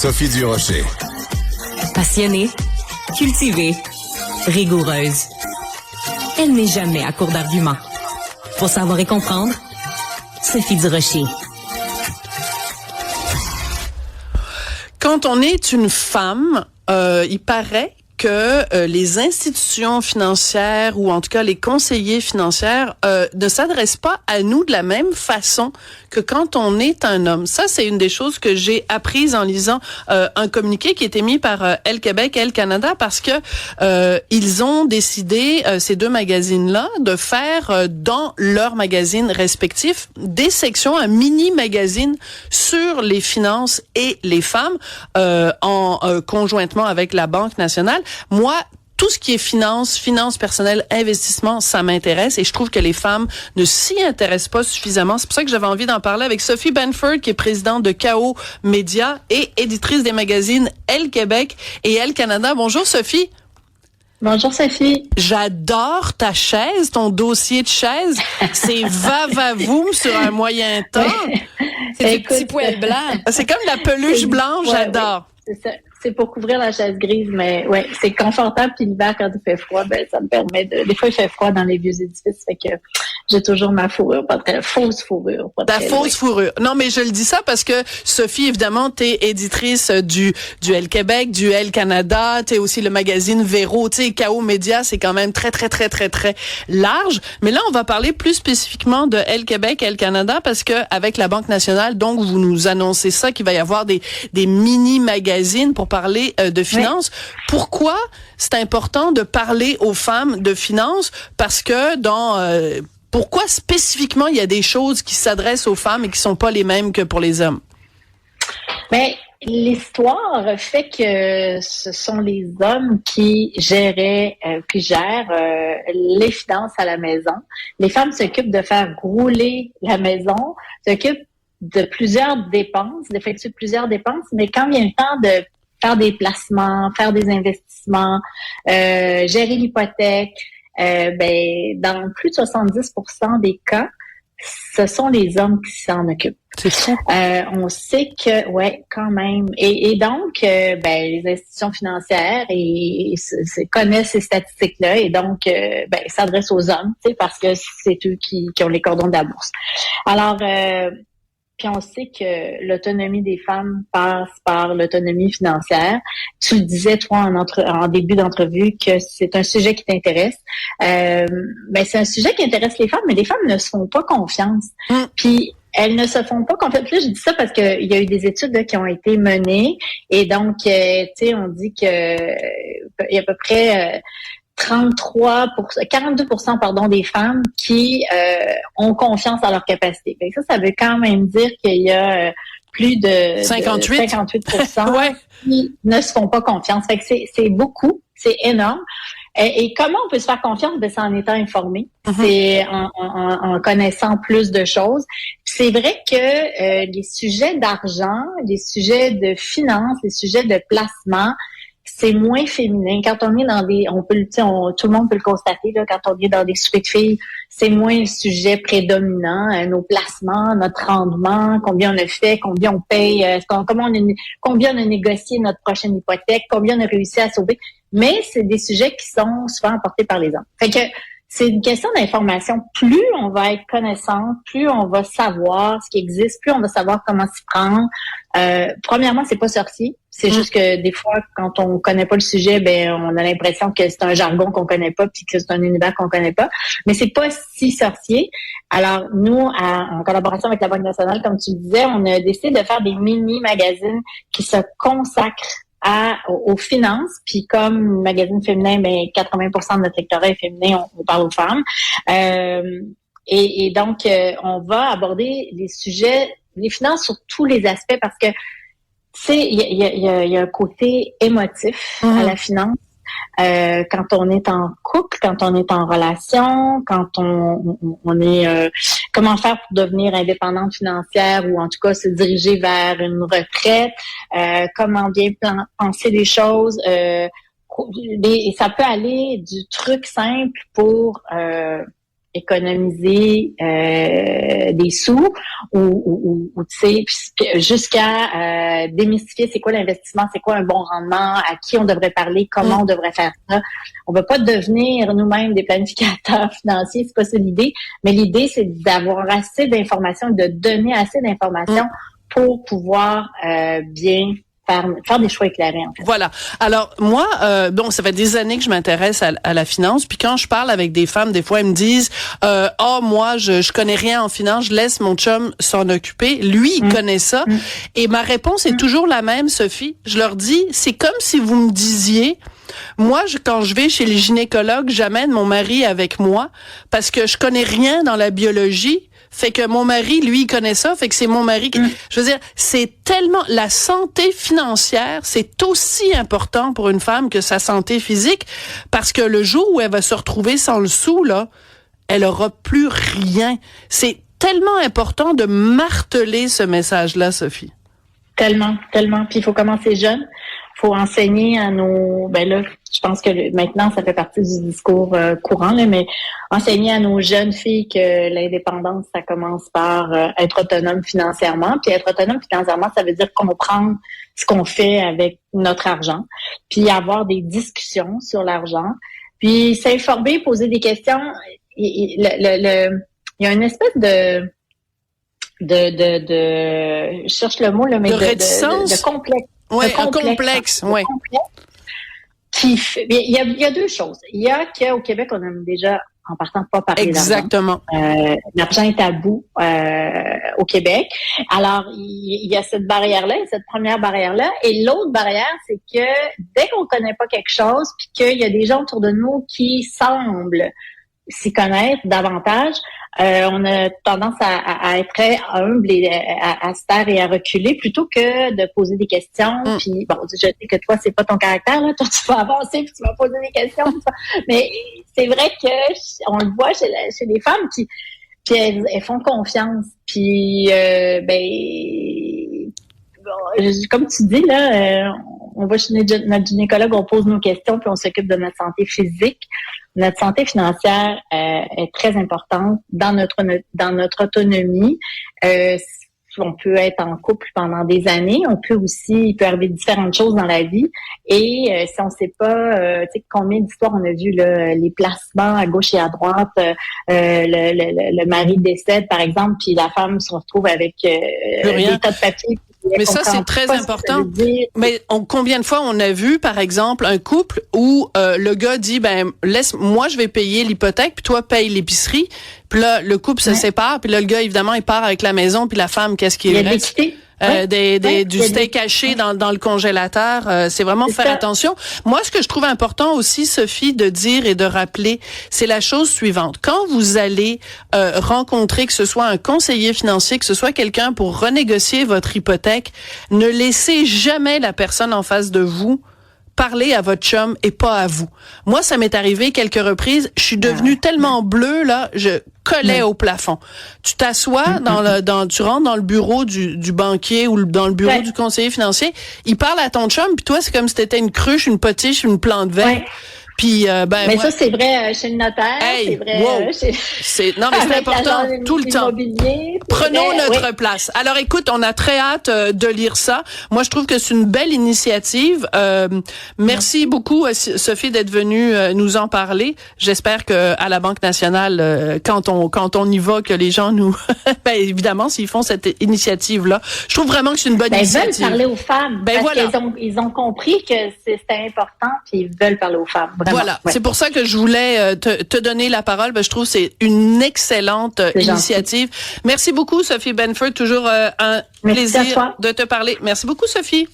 Sophie Durocher. Passionnée, cultivée, rigoureuse. Elle n'est jamais à court d'arguments. Pour savoir et comprendre, Sophie Durocher. Quand on est une femme, il paraît que les institutions financières ou en tout cas les conseillers financiers ne s'adressent pas à nous de la même façon que quand on est un homme. Ça, c'est une des choses que j'ai apprises en lisant un communiqué qui était mis par Elle Québec, Elle Canada, parce que ils ont décidé, ces deux magazines-là, de faire dans leurs magazines respectifs des sections, un mini-magazine sur les finances et les femmes conjointement avec la Banque nationale. Moi, tout ce qui est finance personnelle, investissement, ça m'intéresse et je trouve que les femmes ne s'y intéressent pas suffisamment. C'est pour ça que j'avais envie d'en parler avec Sophie Benford, qui est présidente de KO Média et éditrice des magazines Elle Québec et Elle Canada. Bonjour Sophie. Bonjour Sophie. J'adore ta chaise, ton dossier de chaise. C'est va-va-voum sur un moyen temps. C'est des petits poils blancs. C'est comme la peluche blanche, j'adore. Oui, c'est ça. C'est pour couvrir la chaise grise, mais ouais, c'est confortable. Puis l'hiver, quand il fait froid, ça me permet de... Des fois, il fait froid dans les vieux édifices, fait que j'ai toujours ma fourrure, fausse fourrure. Ta fausse fourrure. Non, mais je le dis ça parce que, Sophie, évidemment, t'es éditrice du Elle Québec, du Elle Canada, t'es aussi le magazine Véro, tu sais, KO Média, c'est quand même très, très, très, très, très large. Mais là, on va parler plus spécifiquement de Elle Québec, Elle Canada, parce que avec la Banque nationale, donc, vous nous annoncez ça, qu'il va y avoir des mini-magazines pour parler de finances. Oui. Pourquoi c'est important de parler aux femmes de finances? Parce que pourquoi spécifiquement il y a des choses qui s'adressent aux femmes et qui sont pas les mêmes que pour les hommes? Ben, l'histoire fait que ce sont les hommes qui gèrent les finances à la maison. Les femmes s'occupent de faire rouler la maison, s'occupent de plusieurs dépenses, d'effectuer plusieurs dépenses, mais quand vient le temps de faire des placements, faire des investissements, gérer l'hypothèque, dans plus de 70% des cas, ce sont les hommes qui s'en occupent. C'est ça. On sait que, ouais, quand même. Et donc, les institutions financières connaissent ces statistiques-là et donc, s'adressent aux hommes, tu sais, parce que c'est eux qui ont les cordons de la bourse. Alors, puis on sait que l'autonomie des femmes passe par l'autonomie financière. Tu le disais, toi, en début d'entrevue, que c'est un sujet qui t'intéresse. C'est un sujet qui intéresse les femmes, mais les femmes ne se font pas confiance. Puis elles ne se font pas confiance. Là, je dis ça parce qu'il y a eu des études là, qui ont été menées. Et donc, tu sais, on dit que il y a à peu près 42% des femmes qui ont confiance en leur capacité. Ça veut quand même dire qu'il y a plus de 58% ouais. qui ne se font pas confiance. Fait que c'est beaucoup, c'est énorme. Et comment on peut se faire confiance? C'est en étant informé, c'est en connaissant plus de choses. C'est vrai que les sujets d'argent, les sujets de finances, les sujets de placement, c'est moins féminin. Quand on est dans tout le monde peut le constater, là, quand on est dans des soupers de filles, c'est moins le sujet prédominant, nos placements, notre rendement, combien on a fait, combien on paye, combien on a négocié notre prochaine hypothèque, combien on a réussi à sauver. Mais c'est des sujets qui sont souvent apportés par les hommes. Fait que c'est une question d'information. Plus on va être connaissante, plus on va savoir ce qui existe, plus on va savoir comment s'y prendre. Premièrement, c'est pas sorcier. C'est juste que des fois, quand on connaît pas le sujet, on a l'impression que c'est un jargon qu'on connaît pas puis que c'est un univers qu'on connaît pas. Mais c'est pas si sorcier. Alors, nous, en collaboration avec la Banque nationale, comme tu le disais, on a décidé de faire des mini-magazines qui se consacrent aux finances, puis comme magazine féminin, 80% de notre lectorat est féminin, on parle aux femmes. Et donc, on va aborder les sujets, les finances sur tous les aspects parce que, tu sais, il y a un côté émotif à la finance. Quand on est en couple, quand on est en relation, quand on est comment faire pour devenir indépendante financière ou en tout cas se diriger vers une retraite, comment bien penser les choses. Ça peut aller du truc simple pour économiser des sous ou tu sais, jusqu'à démystifier c'est quoi l'investissement, c'est quoi un bon rendement, à qui on devrait parler, comment on devrait faire ça. On veut pas devenir nous-mêmes des planificateurs financiers, c'est pas ça l'idée, mais l'idée c'est d'avoir assez d'informations, de donner assez d'informations pour pouvoir bien faire des choix éclairés, en fait. Voilà. Alors, moi, bon, ça fait des années que je m'intéresse à la finance, puis quand je parle avec des femmes, des fois, elles me disent moi, je connais rien en finance, je laisse mon chum s'en occuper. Lui, il connaît ça. Et ma réponse est toujours la même, Sophie. Je leur dis, c'est comme si vous me disiez, moi, quand je vais chez les gynécologues, j'amène mon mari avec moi parce que je connais rien dans la biologie. Fait que mon mari, lui, il connaît ça, fait que c'est mon mari qui... Je veux dire, c'est tellement... La santé financière, c'est aussi important pour une femme que sa santé physique, parce que le jour où elle va se retrouver sans le sou, là, elle aura plus rien. C'est tellement important de marteler ce message-là, Sophie. Tellement. Puis il faut commencer jeune. Faut enseigner à nos... Ben là, je pense que maintenant, ça fait partie du discours courant, là, mais enseigner à nos jeunes filles que l'indépendance, ça commence par être autonome financièrement. Puis être autonome financièrement, ça veut dire comprendre ce qu'on fait avec notre argent, puis avoir des discussions sur l'argent, puis s'informer, poser des questions. Il y a une espèce de je cherche le mot, là, mais de réticence? De complexe. Oui, un complexe, oui. Il y a deux choses. Il y a qu'au Québec, on a déjà, en partant, pas parlé d'argent. Exactement. L'argent est tabou au Québec. Alors, il y a cette barrière-là, cette première barrière-là. Et l'autre barrière, c'est que dès qu'on connaît pas quelque chose, puis qu'il y a des gens autour de nous qui semblent s'y connaître davantage, on a tendance à être très humble et à se taire et à reculer plutôt que de poser des questions. Puis bon, je sais que toi, c'est pas ton caractère, là. Toi, tu vas avancer puis tu vas poser des questions. Mais c'est vrai que on le voit chez les femmes puis elles font confiance. Puis comme tu dis, là, on va chez notre gynécologue, on pose nos questions, puis on s'occupe de notre santé physique. Notre santé financière est très importante dans notre autonomie. On peut être en couple pendant des années. Il peut arriver différentes choses dans la vie. Et si on sait pas, tu sais, combien d'histoires on a vu, là, les placements à gauche et à droite, le mari décède, par exemple, puis la femme se retrouve avec des tas de papiers. Mais ça, c'est très important. Mais combien de fois on a vu, par exemple, un couple où le gars dit, moi, je vais payer l'hypothèque, puis toi, paye l'épicerie. Puis là, le couple se sépare, puis là, le gars, évidemment, il part avec la maison, puis la femme, qu'est-ce qu'il reste? Du steak haché dans le congélateur. C'est vraiment faire attention. Moi, ce que je trouve important aussi, Sophie, de dire et de rappeler, c'est la chose suivante. Quand vous allez rencontrer, que ce soit un conseiller financier, que ce soit quelqu'un pour renégocier votre hypothèque, ne laissez jamais la personne en face de vous parler à votre chum et pas à vous. Moi, ça m'est arrivé quelques reprises. Je suis devenue tellement bleue, là, je collais au plafond. Tu t'assois tu rentres dans le bureau du banquier ou dans le bureau du conseiller financier, il parle à ton chum, puis toi, c'est comme si t'étais une cruche, une potiche, une plante verte. Puis mais ça c'est vrai chez le notaire, c'est vrai non mais c'est important tout le temps. Prenons notre place. Alors écoute, on a très hâte de lire ça. Moi je trouve que c'est une belle initiative. Merci beaucoup Sophie d'être venue nous en parler. J'espère que à la Banque nationale quand on y va que les gens nous évidemment s'ils font cette initiative là, je trouve vraiment que c'est une bonne initiative. Ils veulent parler aux femmes parce qu'ils ont compris que c'était important puis ils veulent parler aux femmes. Vraiment. Voilà, c'est pour ça que je voulais te donner la parole. Je trouve que c'est une excellente initiative. Merci beaucoup, Sophie Benford. Toujours un plaisir de te parler. Merci beaucoup, Sophie.